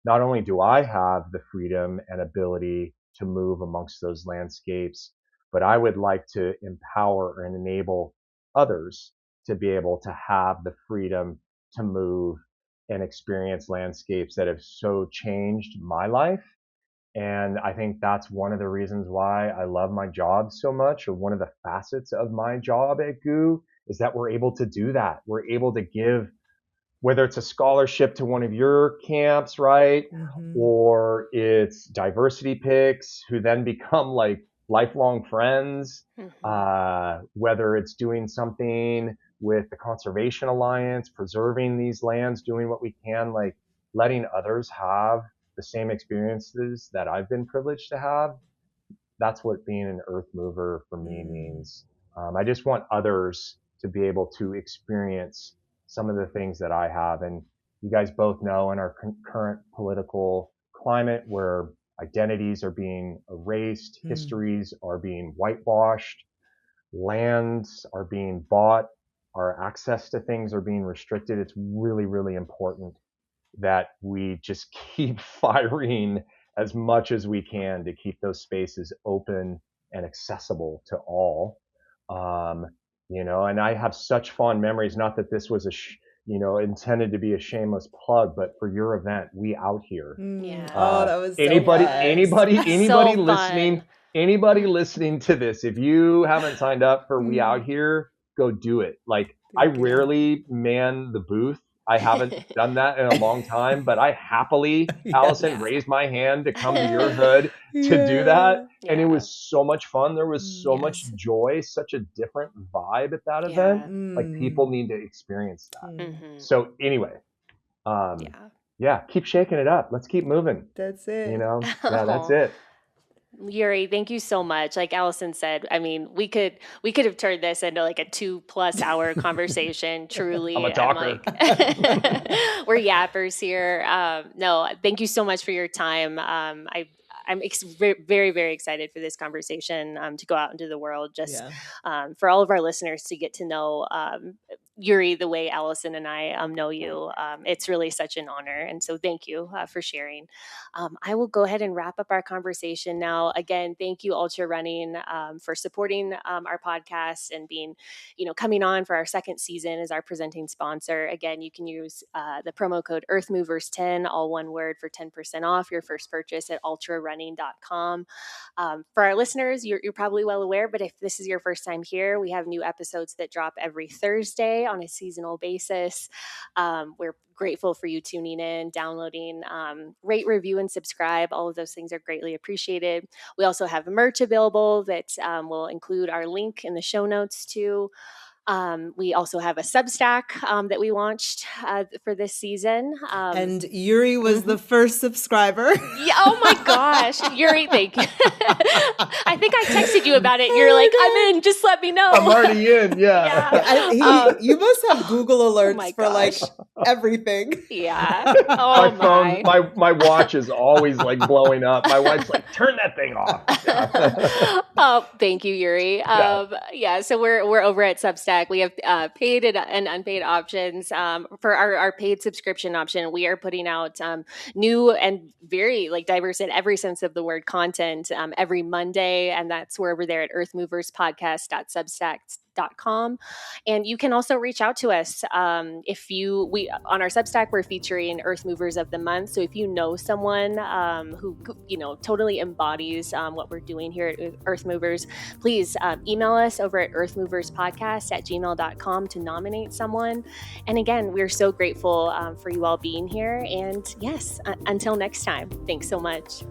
not only do I have the freedom and ability to move amongst those landscapes, but I would like to empower and enable others to be able to have the freedom to move and experience landscapes that have so changed my life. And I think that's one of the reasons why I love my job so much, or one of the facets of my job at GOO is that we're able to do that. We're able to give, whether it's a scholarship to one of your camps, right? Or it's diversity picks who then become like lifelong friends, whether it's doing something with the Conservation Alliance, preserving these lands, doing what we can, like letting others have the same experiences that I've been privileged to have. that's what being an earth mover for me means. I just want others to be able to experience some of the things that I have. And you guys both know in our current political climate where identities are being erased, histories are being whitewashed, lands are being bought, our access to things are being restricted. It's really, really important that we just keep firing as much as we can to keep those spaces open and accessible to all. And I have such fond memories, not that this was intended to be a shameless plug, but for your event, We Out Here. Yeah. Oh, that was so anybody So listening, fun. anybody listening to this, if you haven't signed up for We Out Here, go do it. Like, I rarely man the booth. I haven't done that in a long time, but I happily, Allison, raised my hand to come to your hood to do that. And it was so much fun. There was so much joy, such a different vibe at that event. Like, people need to experience that. So anyway, keep shaking it up. Let's keep moving. That's it. That's it. Yuri, thank you so much. Like Alison said, I mean, we could have turned this into like a 2+ hour conversation. Truly, I'm a talker. We're yappers here. No, thank you so much for your time. I'm very, very excited for this conversation to go out into the world. Just for all of our listeners to get to know Yuri the way Alison and I know you. It's really such an honor. And so thank you for sharing. I will go ahead and wrap up our conversation now. Again, thank you, Ultra Running, for supporting our podcast and being, coming on for our second season as our presenting sponsor. Again, you can use the promo code EarthMovers10, all one word, for 10% off your first purchase at ultrarunning.com. For our listeners, you're probably well aware, but if this is your first time here, we have new episodes that drop every Thursday on a seasonal basis. We're grateful for you tuning in, downloading, rate, review, and subscribe. All of those things are greatly appreciated. We also have merch available that will include our link in the show notes too. We also have a Substack that we launched for this season. And Yuri was the first subscriber. Yeah, oh my gosh. Yuri, thank you. I think I texted you about it. You're like, I'm in, just let me know. I'm already in, You must have Google alerts for like everything. Yeah. Oh my watch is always like blowing up. My wife's like, turn that thing off. Oh, thank you, Yuri. So we're over at Substack. We have paid and unpaid options. For our paid subscription option, we are putting out new and very diverse in every sense of the word content every Monday, and that's we're over there at earthmoverspodcast.substack.com. And you can also reach out to us on our Substack, we're featuring Earth Movers of the Month. So if you know someone who totally embodies what we're doing here at Earth Movers, please email us over at earthmoverspodcast@gmail.com to nominate someone. And again, we're so grateful for you all being here. And yes, until next time, thanks so much.